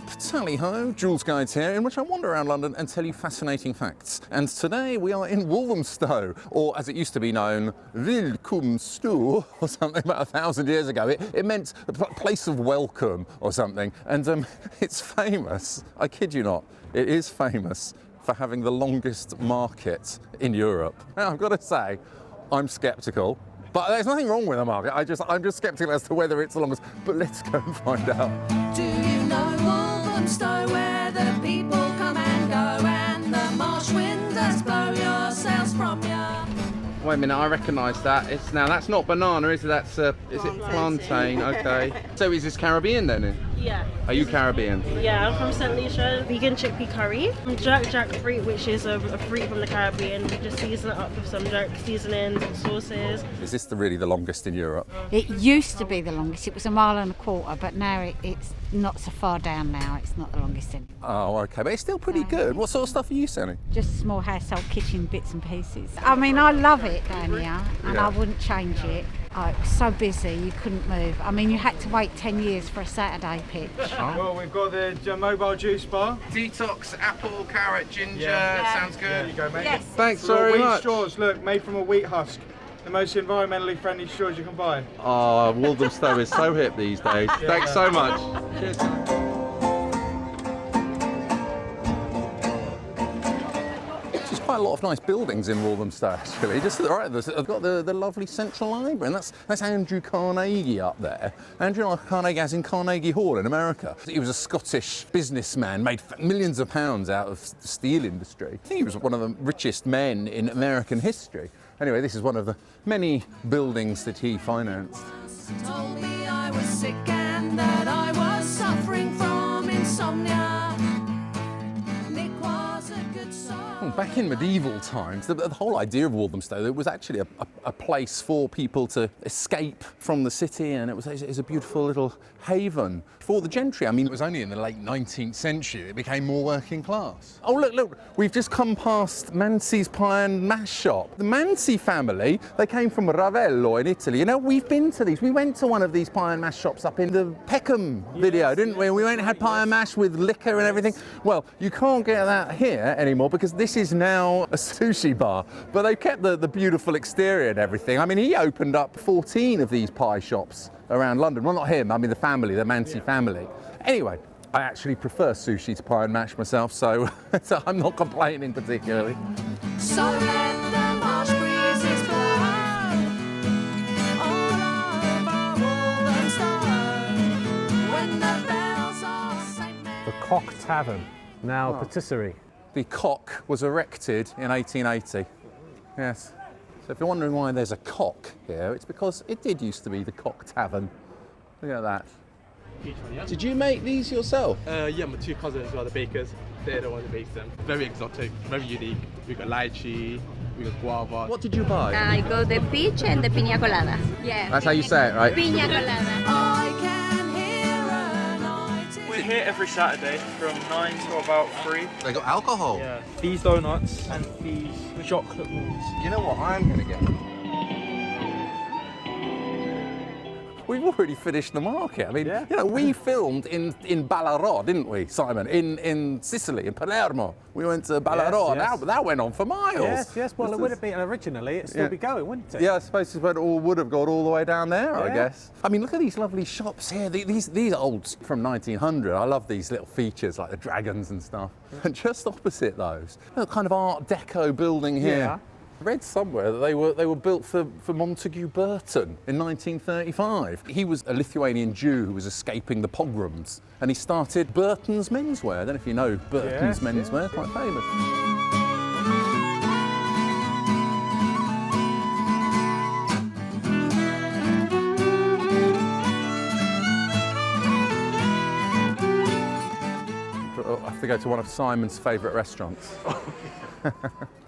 Yep, tally-ho, Joolz Guides here, in which I wander around London and tell you fascinating facts. And today we are in Walthamstow, or as it used to be known, Walthamstow, or something about 1,000 years ago. It meant a place of welcome or something, and it's famous, I kid you not, it is famous for having the longest market in Europe. Now, I've got to say, I'm sceptical. But there's nothing wrong with the market. I'm just sceptical as to whether it's the longest. But let's go and find out. Do you know Walthamstow, where the people come and go, and the marsh wind does blow your sails from you? Wait a minute, I recognise that. That's not banana, is it? Is it plantain? Okay. So is this Caribbean then? Yeah. Are you Caribbean? Yeah, I'm from St. Lucia. Vegan chickpea curry. Jackfruit, which is a fruit from the Caribbean. We just season it up with some jack seasonings and sauces. Is this really the longest in Europe? It used to be the longest. It was 1.25 miles, but now it's not so far down now. It's not the longest in. Oh, okay, but it's still pretty good. What sort of stuff are you selling? Just small household kitchen bits and pieces. I mean, I love it down here, and I wouldn't change it. Oh, it was so busy, you couldn't move. I mean, you had to wait 10 years for a Saturday pitch. Well, we've got the mobile juice bar. Detox, apple, carrot, ginger. Sounds good. There you go, mate. Yes. Thanks We've got very wheat much. straws, look, made from a wheat husk. The most environmentally friendly straws you can buy. Oh, Walthamstow is so hip these days. Thanks so much. Cheers. There's quite a lot of nice buildings in Walthamstow, actually. Just to the right of us, I've got the lovely Central Library, and that's Andrew Carnegie up there. Andrew Carnegie, as in Carnegie Hall in America. He was a Scottish businessman, made millions of pounds out of the steel industry. I think he was one of the richest men in American history. Anyway, this is one of the many buildings that he financed. Told me I was sick and that I was suffering from insomnia. Nick was a good song. Well, back in medieval times, the whole idea of Walthamstow, it was actually a place for people to escape from the city, and it was a beautiful little haven for the gentry. I mean, it was only in the late 19th century it became more working class. Oh, look, we've just come past Mansi's Pie and Mash shop. The Mansi family, they came from Ravello in Italy. You know, we've been to these. We went to one of these pie and mash shops up in the Peckham video, didn't we? We went and had pie and mash with liquor and everything. Well, you can't get that here anymore because this is now a sushi bar, but they've kept the beautiful exterior and everything. I mean, he opened up 14 of these pie shops around London. Well, not him, I mean the family, the Mansi family. Anyway, I actually prefer sushi to pie and mash myself, so, so I'm not complaining particularly. So let the marsh breezes blow all over Walthamstow when the bells of St. Mary. The Cock Tavern, now a patisserie. The Cock was erected in 1880. Yes. So if you're wondering why there's a cock here, it's because it did used to be the Cock Tavern. Look at that. Did you make these yourself? Yeah, my two cousins are the bakers. They're the ones that make them. Very exotic, very unique. We got lychee, we got guava. What did you buy? I got the peach and the piña colada. Yeah. That's how you say it, right? Piña colada. I can hear a nightingale. We're here every Saturday from 9 to about 3. They got alcohol. Yeah. These donuts and these chocolate balls. You know what I'm going to get? We've already finished the market. I mean, you know, we filmed in Ballarò, didn't we, Simon? In Sicily, in Palermo. We went to Ballarò, Yes. and that went on for miles. Yes. Well, it would have been originally. It'd still be going, wouldn't it? Yeah, I suppose it would have gone all the way down there, I Yeah. guess. I mean, look at these lovely shops here. These old from 1900. I love these little features like the dragons and stuff. And just opposite those, a kind of Art Deco building here. Yeah. I read somewhere that they were built for Montague Burton in 1935. He was a Lithuanian Jew who was escaping the pogroms, and he started Burton's Menswear. I don't know if you know Burton's Menswear, quite famous. I have to go to one of Simon's favourite restaurants.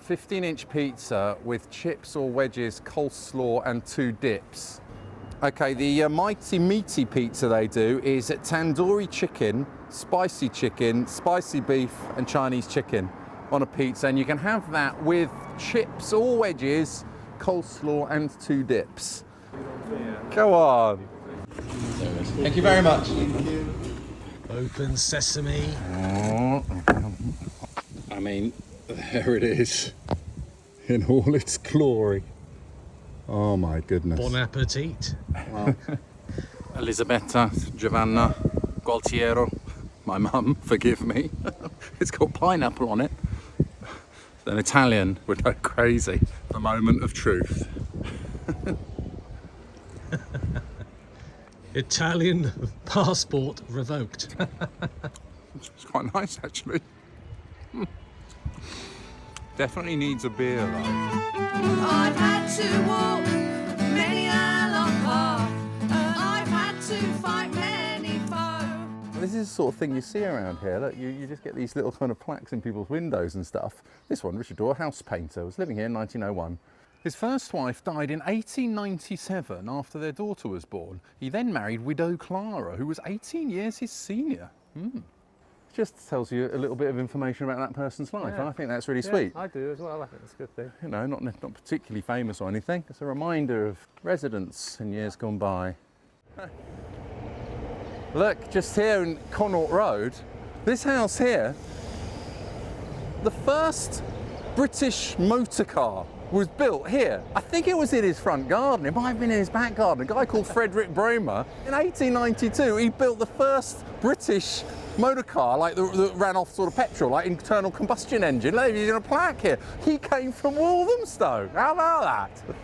15-inch pizza with chips or wedges, coleslaw and 2 dips. Okay, the mighty meaty pizza they do is tandoori chicken, spicy beef and Chinese chicken on a pizza, and you can have that with chips or wedges, coleslaw and 2 dips. Go on. Thank you very much. Open sesame. I mean, there it is in all its glory. Oh my goodness. Bon appetit. Well, Elisabetta, Giovanna, Gualtiero, my mum, forgive me. It's got pineapple on it. An Italian would go crazy. The moment of truth. Italian passport revoked. It's quite nice actually. Definitely needs a beer though. I've had to walk many a long path. I've had to fight many foes. This is the sort of thing you see around here. Look, you just get these little kind of plaques in people's windows and stuff. This one, Richard Dorr, house painter, was living here in 1901. His first wife died in 1897 after their daughter was born. He then married widow Clara, who was 18 years his senior. Just tells you a little bit of information about that person's life. Yeah. I think that's really sweet. I do as well. I think it's a good thing. You know, not particularly famous or anything. It's a reminder of residents in years gone by. Look, just here in Connaught Road, this house here, the first British motorcar was built here. I think it was in his front garden. It might have been in his back garden. A guy called Frederick Bramer. In 1892, he built the first British motorcar, like that ran off sort of petrol, like internal combustion engine. Look, he's in a plaque here. He came from Walthamstow. How about that?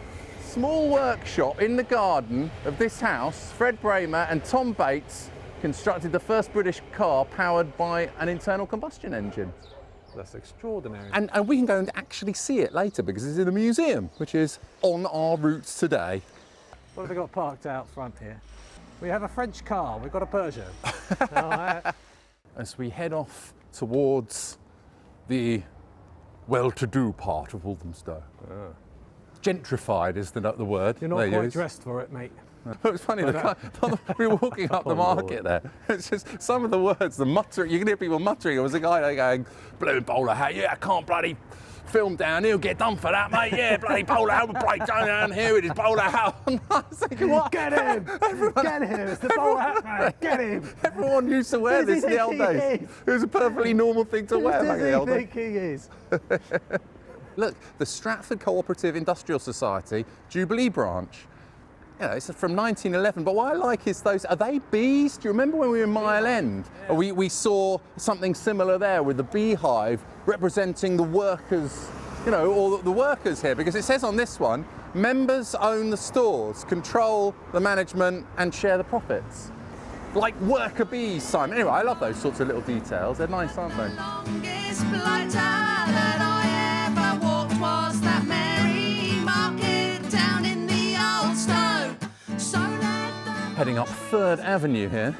Small workshop in the garden of this house. Fred Bramer and Tom Bates constructed the first British car powered by an internal combustion engine. That's extraordinary. And we can go and actually see it later because it's in a museum, which is on our routes today. What have we got parked out front here? We have a French car. We've got a Peugeot. As we head off towards the well-to-do part of Walthamstow. Gentrified is the word. You're not quite dressed for it, mate. It's funny, we were walking up the market there. It's just some of the words, the muttering, you can hear people muttering. There was a guy there going, blue bowler hat, yeah, I can't bloody film down here, get done for that, mate, yeah, bloody bowler hat, we'll break down here with his bowler hat. I was thinking, what? Get him! Get him! It's the bowler hat, man! Get him! Everyone used to wear this in the old days. It was a perfectly normal thing to wear back in the old days. Who does he think he is? Look, the Stratford Cooperative Industrial Society, Jubilee branch. You know, it's from 1911, but what I like is those, are they bees? Do you remember when we were in Mile End? Yeah. We saw something similar there with the beehive representing the workers, you know, all the workers here, because it says on this one, members own the stores, control the management and share the profits. Like worker bees, Simon. Anyway, I love those sorts of little details. They're nice, aren't they? Longest blighter that I ever walked was that Mary Market down in the Old Stow. So Heading up 3rd Avenue here.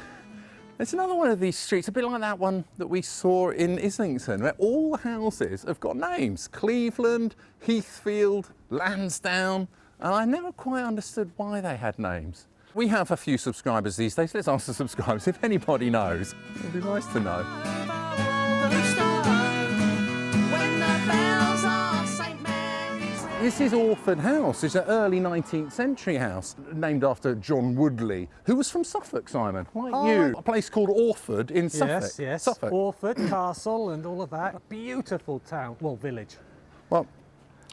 It's another one of these streets, a bit like that one that we saw in Islington, where all the houses have got names. Cleveland, Heathfield, Lansdowne, and I never quite understood why they had names. We have a few subscribers these days. Let's ask the subscribers if anybody knows. It'd be nice to know. This is Orford House. It's an early 19th century house named after John Woodley, who was from Suffolk, Simon, like you. A place called Orford in Suffolk. Yes, yes. Suffolk. Orford, castle and all of that. A beautiful town, well, village. Well,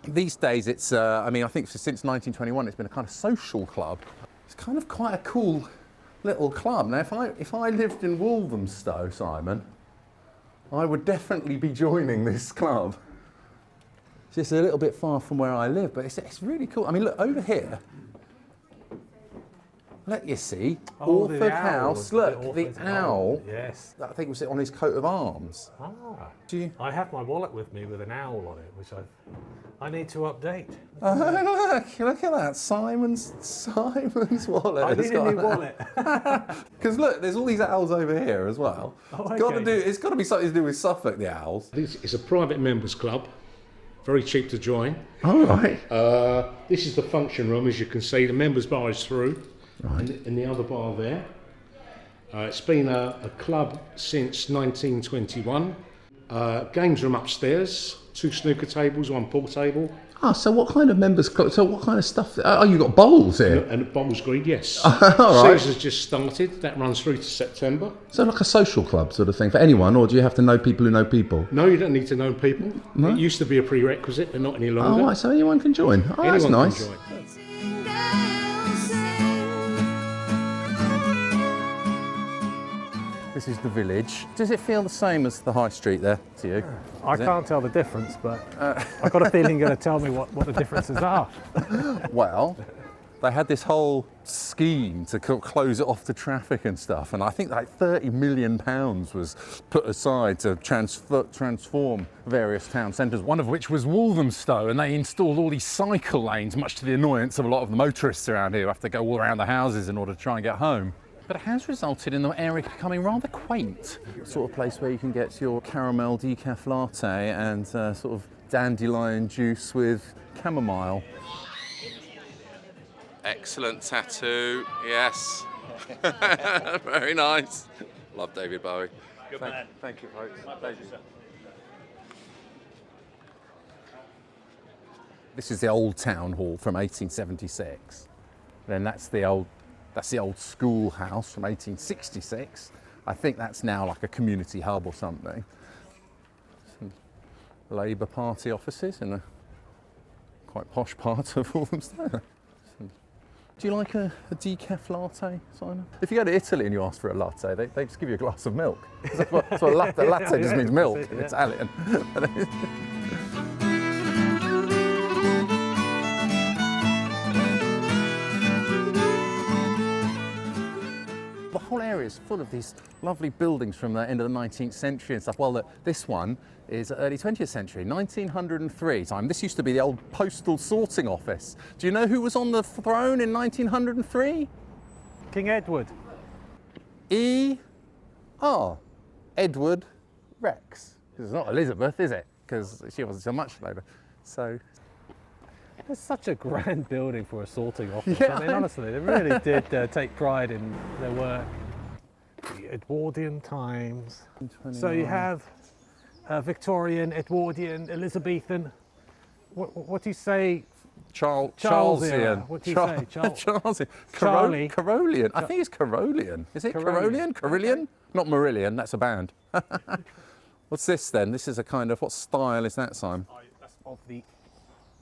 these days it's, I think since 1921 it's been a kind of social club. It's kind of quite a cool little club. Now, if I lived in Walthamstow, Simon, I would definitely be joining this club. It's just a little bit far from where I live, but it's really cool. I mean, look, over here, let you see, Orford House. Look, the owl. Yes. I think it was on his coat of arms. Ah. I have my wallet with me with an owl on it, which I need to update. Look at that, Simon's wallet. I need a new wallet. Because look, there's all these owls over here as well. Oh, It's got to be something to do with Suffolk, the owls. This is a private members club, very cheap to join. All right. This is the function room, as you can see. The members bar is through, right. And the other bar there. It's been a club since 1921. Games room upstairs, 2 snooker tables, 1 pool table. Oh, so what kind of members club? So what kind of stuff? Oh, you got bowls here. And Bowls Green, yes. All right. Season's just started. That runs through to September. So like a social club sort of thing for anyone, or do you have to know people who know people? No, you don't need to know people. No? It used to be a prerequisite, but not any longer. Oh, right, so anyone can join. Oh, that's Anyone nice. can join. This is the village. Does it feel the same as the high street there to you? I can't tell the difference, but I've got a feeling you're going to tell me what the differences are. Well, they had this whole scheme to close it off to traffic and stuff, and I think like £30 million was put aside to transform various town centres, one of which was Walthamstow, and they installed all these cycle lanes, much to the annoyance of a lot of the motorists around here who have to go all around the houses in order to try and get home. But it has resulted in the area becoming rather quaint. Sort of place where you can get your caramel decaf latte and sort of dandelion juice with chamomile. Excellent tattoo, yes. Very nice. Love David Bowie. Good man. Thank you, folks. My pleasure, sir. This is the old town hall from 1876. Then that's the old schoolhouse from 1866. I think that's now like a community hub or something. Some Labour Party offices in a quite posh part of Walthamstow. Do you like a decaf latte, Simon? If you go to Italy and you ask for a latte, they just give you a glass of milk. That's what a latte just means milk in Italian. The whole area is full of these lovely buildings from the end of the 19th century and stuff. Well, this one is early 20th century, 1903 time. This used to be the old postal sorting office. Do you know who was on the throne in 1903? King Edward. Edward Rex. It's not Elizabeth, is it? Because she wasn't so much later. So. It's such a grand building for a sorting office. Yeah, I mean, honestly, they really did take pride in their work. The Edwardian times. So you have Victorian, Edwardian, Elizabethan. What do you say? Charlesian. What do you say? Charlesian. Charlie. Carolian. I think it's Carolian. Is it Carolian? Carillion? Not Marillion, that's a band. What's this then? This is a kind of, what style is that, Simon? That's of the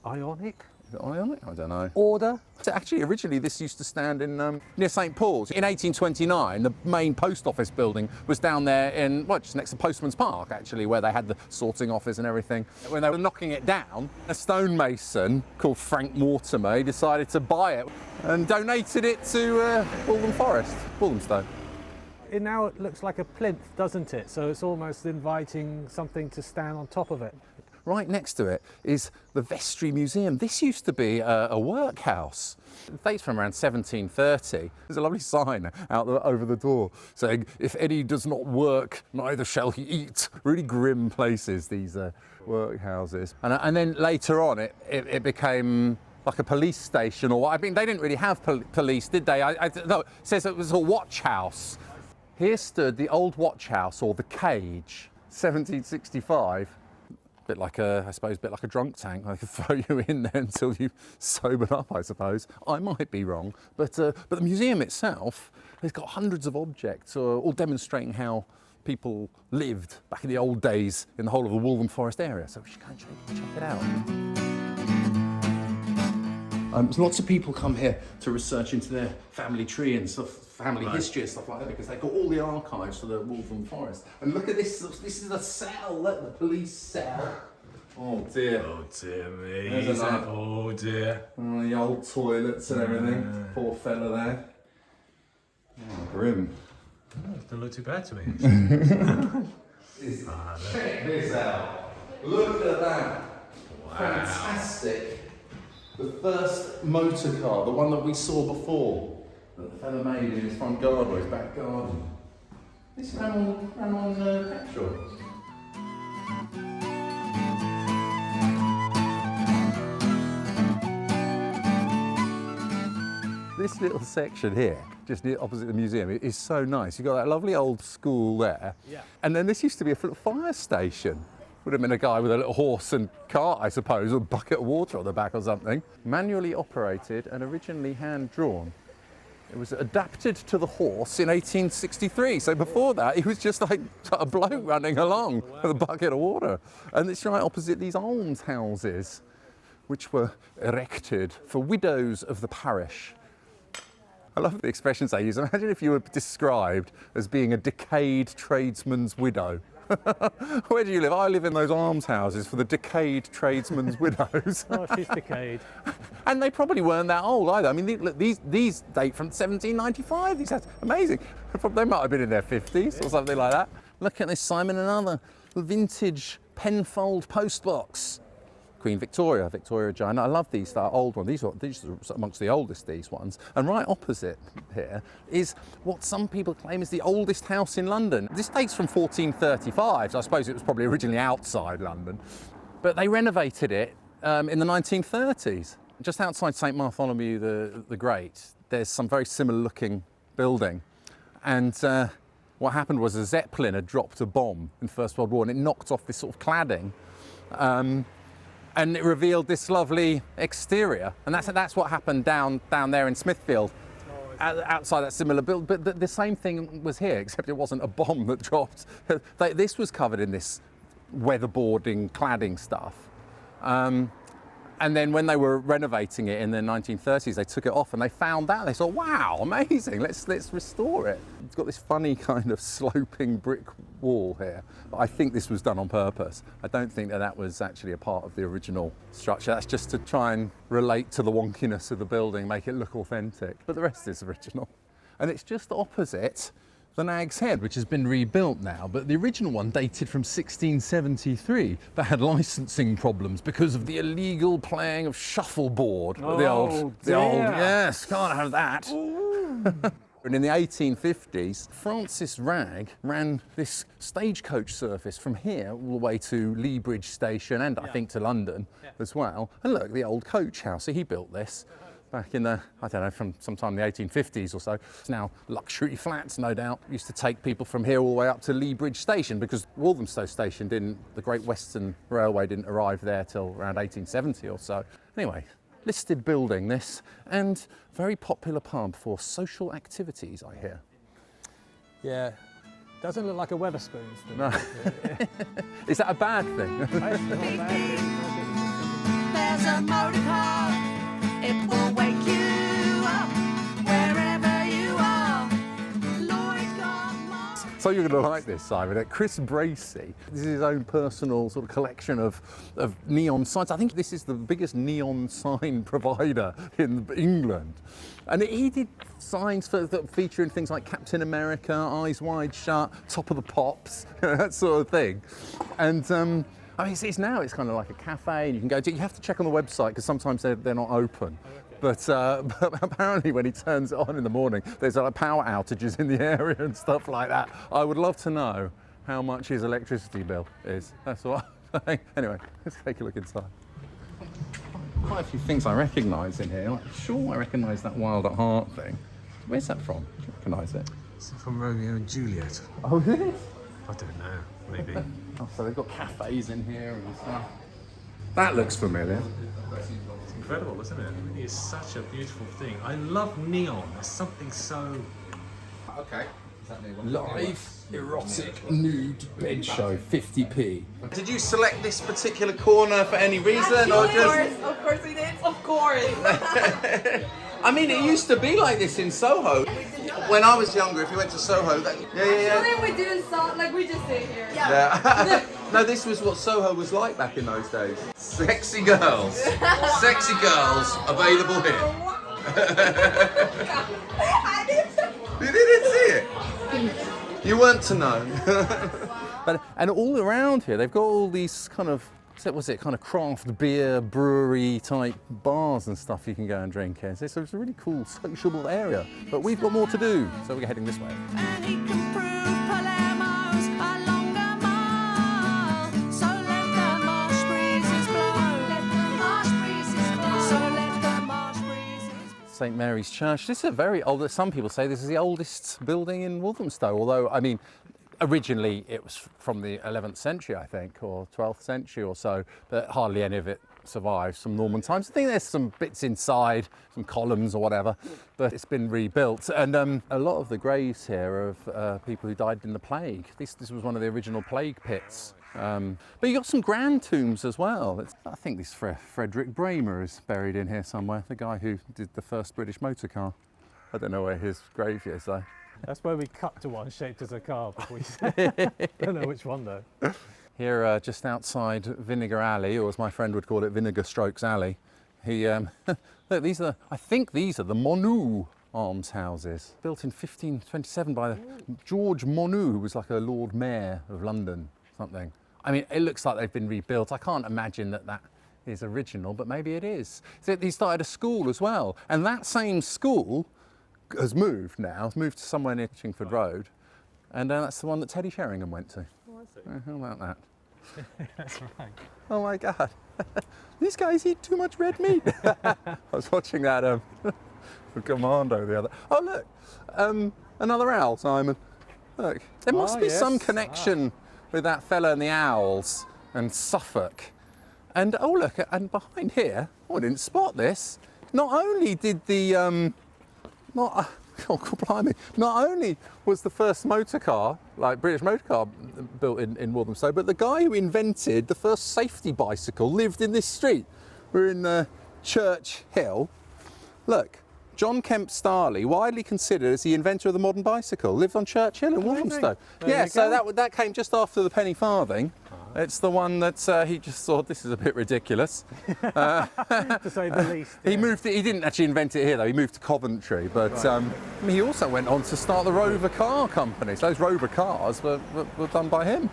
Ionic. Is it Ionic? I don't know. Order. So actually, originally this used to stand in near St Paul's. In 1829, the main post office building was down there in, well, just next to Postman's Park, actually, where they had the sorting office and everything. When they were knocking it down, a stonemason called Frank Mortimer decided to buy it and donated it to Walthamstow. It now looks like a plinth, doesn't it? So it's almost inviting something to stand on top of it. Right next to it is the Vestry Museum. This used to be a workhouse. It dates from around 1730. There's a lovely sign over the door saying, "If any does not work, neither shall he eat." Really grim places, these workhouses. And then later on, it became like a police station, or I mean, they didn't really have police, did they? No, it says it was a watch house. Here stood the old watch house, or the cage, 1765. Bit like I suppose, a bit like a drunk tank. I could throw you in there until you sobered up, I suppose. I might be wrong, but the museum itself has got hundreds of objects, all demonstrating how people lived back in the old days in the whole of the Waltham Forest area. So we should go and check it out. Lots of people come here to research into their family tree and stuff, family history and stuff like that, because they've got all the archives for the Waltham Forest. And look at this, this is a cell, the police cell. Oh dear. Oh dear me. Oh dear. Oh, the old toilets and everything. Poor fella there. Oh, grim. Oh, it doesn't look too bad to me. Check this out. Look at that. Wow. Fantastic. The first motor car, the one that we saw before, that the fella made in his front garden or his back garden. This ran on petrol. This little section here, just opposite the museum, is so nice. You've got that lovely old school there. Yeah. And then this used to be a fire station. Would have been a guy with a little horse and cart, I suppose, or a bucket of water on the back or something. Manually operated and originally hand-drawn. It was adapted to the horse in 1863. So before that, he was just like a bloke running along with a bucket of water. And it's right opposite these almshouses, which were erected for widows of the parish. I love the expressions they use. Imagine if you were described as being a decayed tradesman's widow. Where do you live? I live in those almshouses for the decayed tradesman's widows. Oh, she's decayed. And they probably weren't that old either. I mean, look, these date from 1795. These houses, amazing. They might have been in their 50s or something like that. Look at this, Simon, another vintage Penfold postbox. Queen Victoria, Victoria Regina. I love these, that old one. These are amongst the oldest, these ones. And right opposite here is what some people claim is the oldest house in London. This dates from 1435, so I suppose it was probably originally outside London. But they renovated it in the 1930s. Just outside St Bartholomew the Great, there's some very similar looking building. And what happened was a Zeppelin had dropped a bomb in the First World War and it knocked off this sort of cladding. And it revealed this lovely exterior, and that's what happened down there in Smithfield, outside that similar build. But the same thing was here, except it wasn't a bomb that dropped. This was covered in this weatherboarding, cladding stuff. And then when they were renovating it in the 1930s, they took it off and they found that. They thought, wow, amazing, let's restore it. It's got this funny kind of sloping brick wall here. But I think this was done on purpose. I don't think that was actually a part of the original structure. That's just to try and relate to the wonkiness of the building, make it look authentic. But the rest is original. And it's just opposite the Nag's Head, which has been rebuilt now, but the original one dated from 1673. That had licensing problems because of the illegal playing of shuffleboard. Oh, the old, yes, can't have that. And in the 1850s, Francis Ragg ran this stagecoach service from here all the way to Lea Bridge Station and I think to London as well. And look, the old coach house, so he built this back in the, I don't know, from sometime in the 1850s or so. It's now luxury flats, no doubt. Used to take people from here all the way up to Lea Bridge Station because Walthamstow Station the Great Western Railway didn't arrive there till around 1870 or so. Anyway, listed building this, and very popular pub for social activities, I hear. Yeah, doesn't look like a Wetherspoons thing. No. Is that a bad thing? It's not a bad thing. There's a motorcar. It will wake you up wherever you are. Lloyd got lost. So you're going to like this, Simon. Chris Bracey, this is his own personal sort of collection of neon signs. I think this is the biggest neon sign provider in England. And he did signs that featuring things like Captain America, Eyes Wide Shut, Top of the Pops, that sort of thing. And I mean, it's kind of like a cafe, and you can go to. You have to check on the website because sometimes they're not open. But apparently, when he turns it on in the morning, there's like power outages in the area and stuff like that. I would love to know how much his electricity bill is. That's what I'm saying. Anyway, let's take a look inside. Quite a few things I recognise in here. I'm sure I recognise that Wild at Heart thing. Where's that from? Do you recognise it? Is it from Romeo and Juliet? Oh, is it? I don't know, maybe. Oh, so they've got cafes in here and stuff. That looks familiar. It's incredible, isn't it? It really is such a beautiful thing. I love neon. There's something so... Okay. Live erotic nude bed show, 50p. Did you select this particular corner for any reason, or just? Of course we did. Of course. I mean, it used to be like this in Soho. When I was younger, if you went to Soho, Actually, we didn't start, like we just sit here. Yeah. No, this was what Soho was like back in those days. Sexy girls. Sexy girls available here. You didn't see it? You weren't to know. And all around here, they've got all these kind of, what's it, kind of craft beer, brewery type bars and stuff you can go and drink here. So it's a really cool, sociable area. But we've got more to do, so we're heading this way. And he can prove Palermo's a longer mile. So let the marsh breezes blow. Let the marsh breezes blow. So let the marsh breezes blow. St Mary's Church. This is a very old, some people say this is the oldest building in Walthamstow, although, I mean, Originally, it was from the 11th century, I think, or 12th century or so, but hardly any of it survives from Norman times. I think there's some bits inside, some columns or whatever, but it's been rebuilt. And a lot of the graves here are of people who died in the plague. This was one of the original plague pits. But you got some grand tombs as well. I think this Frederick Bramer is buried in here somewhere, the guy who did the first British motorcar. I don't know where his grave is though. That's where we cut to one shaped as a car before we say. Don't know which one though. Here, just outside Vinegar Alley, or as my friend would call it, Vinegar Strokes Alley. Look, I think these are the Monoo almshouses, built in 1527 by George Monoo, who was like a Lord Mayor of London, something. I mean, it looks like they've been rebuilt. I can't imagine that is original, but maybe it is. So he started a school as well, and that same school has moved now, to somewhere near Chingford Road, and that's the one that Teddy Sheringham went to. Oh, I see. How about that? That's right. Oh my God, these guys eat too much red meat. I was watching that Commando the other. Oh look, another owl, Simon. Look, there must be some connection with that fella and the owls and Suffolk. And oh look, and behind here, I didn't spot this. Not only did the not only was the first motorcar, like British motorcar, built in Walthamstow, but the guy who invented the first safety bicycle lived in this street. We're in Church Hill. Look, John Kemp Starley, widely considered as the inventor of the modern bicycle, lived on Church Hill in Walthamstow. Yeah, so that came just after the penny farthing. It's the one that he just thought, this is a bit ridiculous. To say the least. He moved. He didn't actually invent it here, though. He moved to Coventry, but he also went on to start the Rover car company. So those Rover cars were done by him.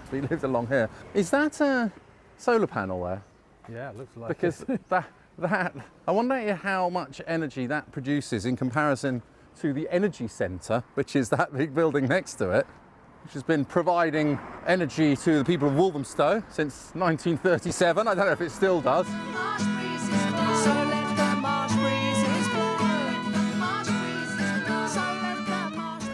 So he lived along here. Is that a solar panel there? Yeah, it looks like because that I wonder how much energy that produces in comparison to the energy centre, which is that big building next to it, which has been providing energy to the people of Walthamstow since 1937. I don't know if it still does.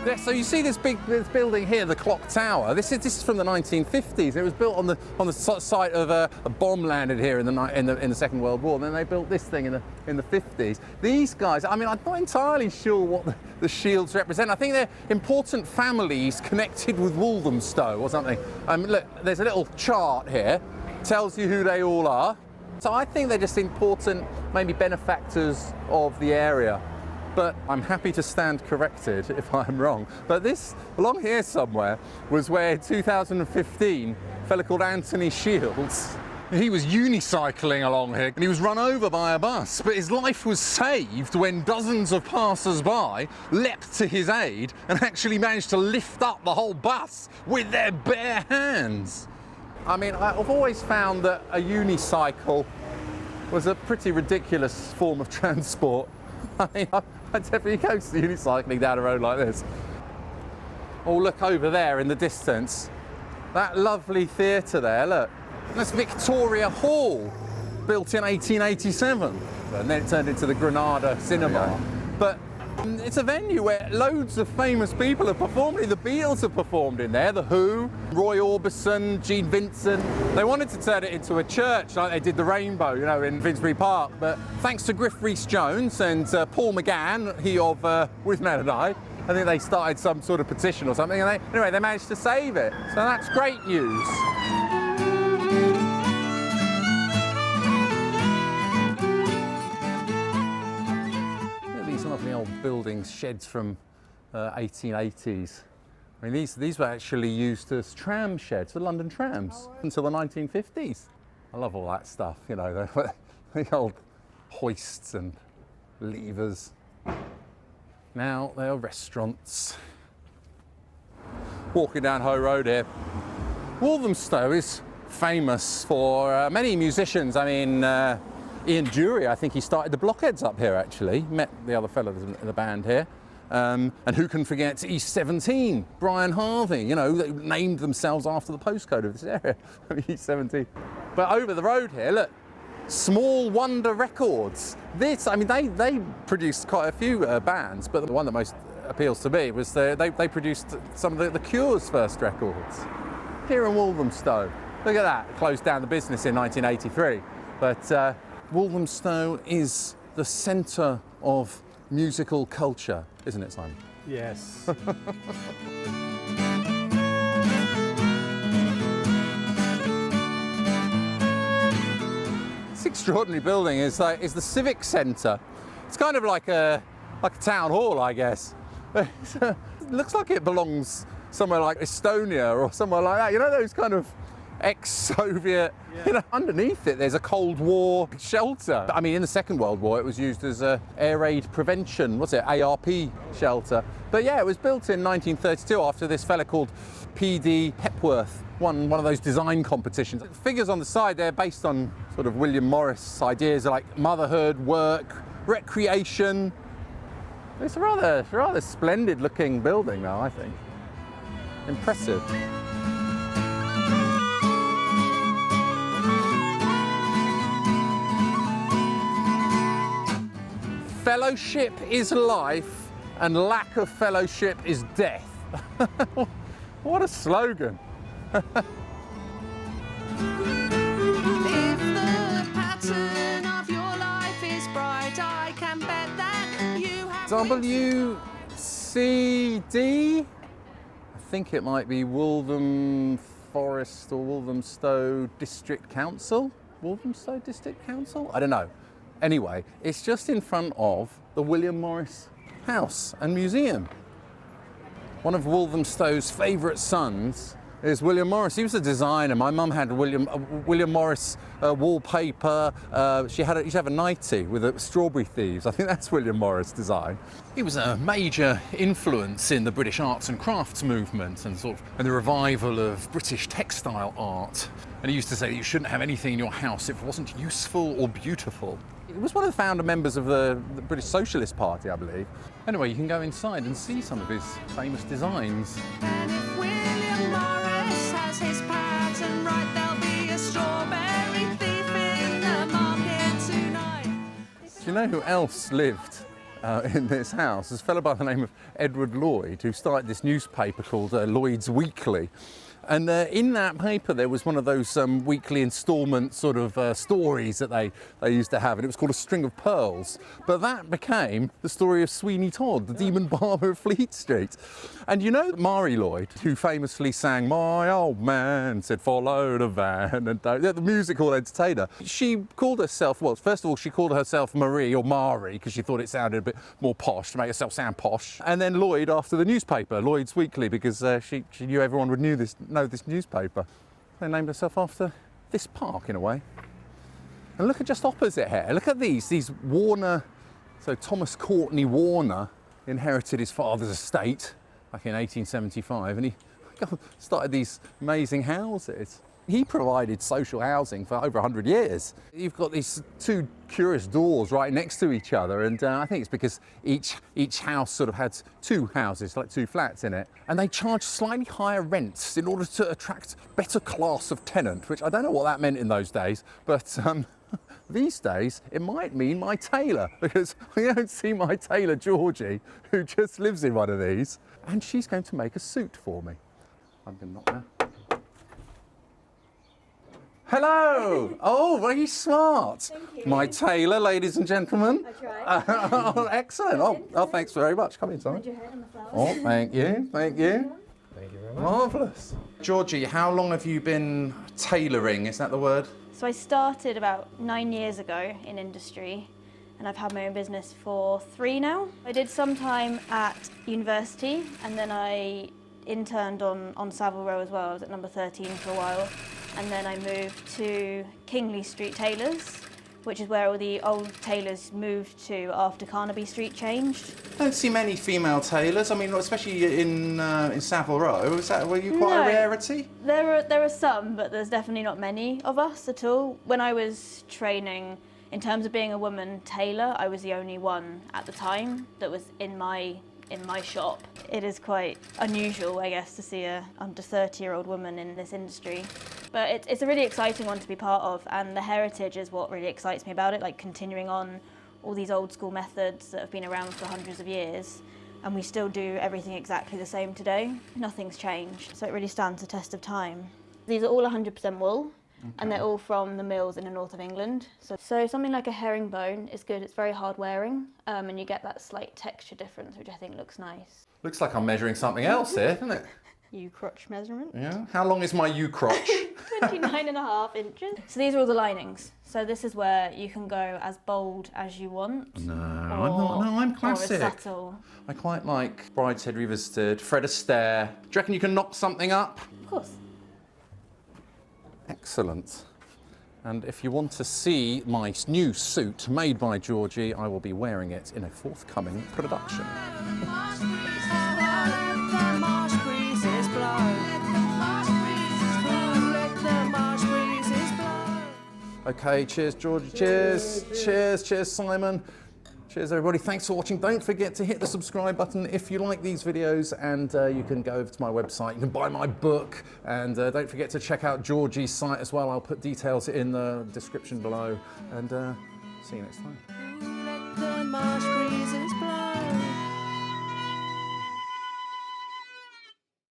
Yeah, so you see this building here, the clock tower. This is from the 1950s. It was built on the site of a bomb landed here in the Second World War. And then they built this thing in the 50s. These guys, I mean, I'm not entirely sure what the shields represent. I think they're important families connected with Walthamstow or something. Look, there's a little chart here, tells you who they all are. So I think they're just important, maybe benefactors of the area. But I'm happy to stand corrected if I'm wrong. But this, along here somewhere, was where in 2015, a fella called Anthony Shields, he was unicycling along here and he was run over by a bus. But his life was saved when dozens of passers-by leapt to his aid and actually managed to lift up the whole bus with their bare hands. I mean, I've always found that a unicycle was a pretty ridiculous form of transport. I mean, I definitely go unicycling down a road like this. Oh, look over there in the distance. That lovely theatre there, look. That's Victoria Hall, built in 1887. And then it turned into the Granada Cinema. Yeah. But it's a venue where loads of famous people have performed. The Beatles have performed in there, The Who, Roy Orbison, Gene Vincent. They wanted to turn it into a church like they did the Rainbow, you know, in Finsbury Park. But thanks to Griff Rhys-Jones and Paul McGann, he of With Man and I think they started some sort of petition or something. And anyway, they managed to save it. So that's great news. Lovely old buildings, sheds from 1880s. I mean, these were actually used as tram sheds for London trams until the 1950s. I love all that stuff, you know, the old hoists and levers. Now they are restaurants. Walking down Hoe Road here. Walthamstow is famous for many musicians. I mean, Ian Dury, I think he started the Blockheads up here actually, met the other fellow in the band here. And who can forget East 17, Brian Harvey, you know, they named themselves after the postcode of this area, East 17. But over the road here, look, Small Wonder Records. This, I mean, they produced quite a few bands, but the one that most appeals to me was they produced some of the Cure's first records here in Walthamstow. Look at that, it closed down the business in 1983. But Walthamstow is the centre of musical culture, isn't it, Simon? Yes. This extraordinary building is the civic centre. It's kind of like a town hall, I guess. It looks like it belongs somewhere like Estonia or somewhere like that. You know, those kind of ex-Soviet, you know, underneath it there's a Cold War shelter. I mean, in the Second World War it was used as a air raid prevention, what's it, ARP shelter. But yeah, it was built in 1932 after this fella called P.D. Hepworth won one of those design competitions. The figures on the side, they're based on sort of William Morris ideas like motherhood, work, recreation. It's a rather splendid looking building now, I think. Impressive. Fellowship is life and lack of fellowship is death. What a slogan. If the pattern of your life is bright, I can bet that you have WCD? I think it might be Waltham Forest or Walthamstow District Council? Walthamstow District Council? I don't know. Anyway, it's just in front of the William Morris House and Museum. One of Walthamstow's favourite sons is William Morris. He was a designer. My mum had William Morris wallpaper. She used to have a nightie with strawberry thieves. I think that's William Morris design. He was a major influence in the British arts and crafts movement and the revival of British textile art. And he used to say that you shouldn't have anything in your house if it wasn't useful or beautiful. He was one of the founder members of the British Socialist Party, I believe. Anyway, you can go inside and see some of his famous designs. And if William Morris has his pattern right, there'll be a strawberry thief in the market tonight. Do you know who else lived in this house? There's a fellow by the name of Edward Lloyd who started this newspaper called Lloyd's Weekly. And in that paper there was one of those weekly instalment sort of stories that they used to have, and it was called A String of Pearls. But that became the story of Sweeney Todd, the demon barber of Fleet Street. And you know Mari Lloyd, who famously sang "My Old Man Said Follow the Van," and the musical entertainer, she called herself, well, first of all she called herself Marie or Mari because she thought it sounded a bit more posh, to make herself sound posh. And then Lloyd after the newspaper, Lloyd's Weekly, because she knew everyone would know this newspaper. They named herself after this park in a way. And look at just opposite here, look at these Warner, so Thomas Courtney Warner inherited his father's estate back in 1875 and he started these amazing houses. He provided social housing for over 100 years. You've got these two curious doors right next to each other, and I think it's because each house sort of had two houses, like two flats in it, and they charged slightly higher rents in order to attract better class of tenant, which I don't know what that meant in those days, but these days it might mean my tailor, because we don't see my tailor Georgie, who just lives in one of these, and she's going to make a suit for me. I'm going to knock now. Hello! Oh, very smart. Thank you. My tailor, ladies and gentlemen. I tried. Oh, excellent. Oh, thanks very much. Come in, Simon. Put your head on the flowers. Oh, thank you. Thank you. Thank you very much. Marvellous. Georgie, how long have you been tailoring? Is that the word? So I started about 9 years ago in industry, and I've had my own business for 3 now. I did some time at university, and then I interned on Savile Row as well. I was at number 13 for a while. And then I moved to Kingly Street Tailors, which is where all the old tailors moved to after Carnaby Street changed. I don't see many female tailors. I mean, especially in Savile Row. Were you quite a rarity? There are some, but there's definitely not many of us at all. When I was training, in terms of being a woman tailor, I was the only one at the time that was in my shop. It is quite unusual, I guess, to see a under 30-year-old woman in this industry. But it's a really exciting one to be part of, and the heritage is what really excites me about it, like continuing on all these old school methods that have been around for hundreds of years and we still do everything exactly the same today. Nothing's changed, so it really stands the test of time. These are all 100% wool, and they're all from the mills in the north of England. So something like a herringbone is good. It's very hard wearing, and you get that slight texture difference, which I think looks nice. Looks like I'm measuring something else here, doesn't it? U-crotch measurement. Yeah. How long is my U-crotch? 29.5 inches. So these are all the linings. So this is where you can go as bold as you want. No, I'm not. No, I'm classic. Or as subtle. I quite like Brideshead Revisited, Fred Astaire. Do you reckon you can knock something up? Of course. Excellent. And if you want to see my new suit made by Georgie, I will be wearing it in a forthcoming production. Okay, cheers Georgie, cheers, cheers Simon, cheers everybody, thanks for watching. Don't forget to hit the subscribe button if you like these videos, and you can go over to my website, you can buy my book, and don't forget to check out Georgie's site as well. I'll put details in the description below, and see you next time.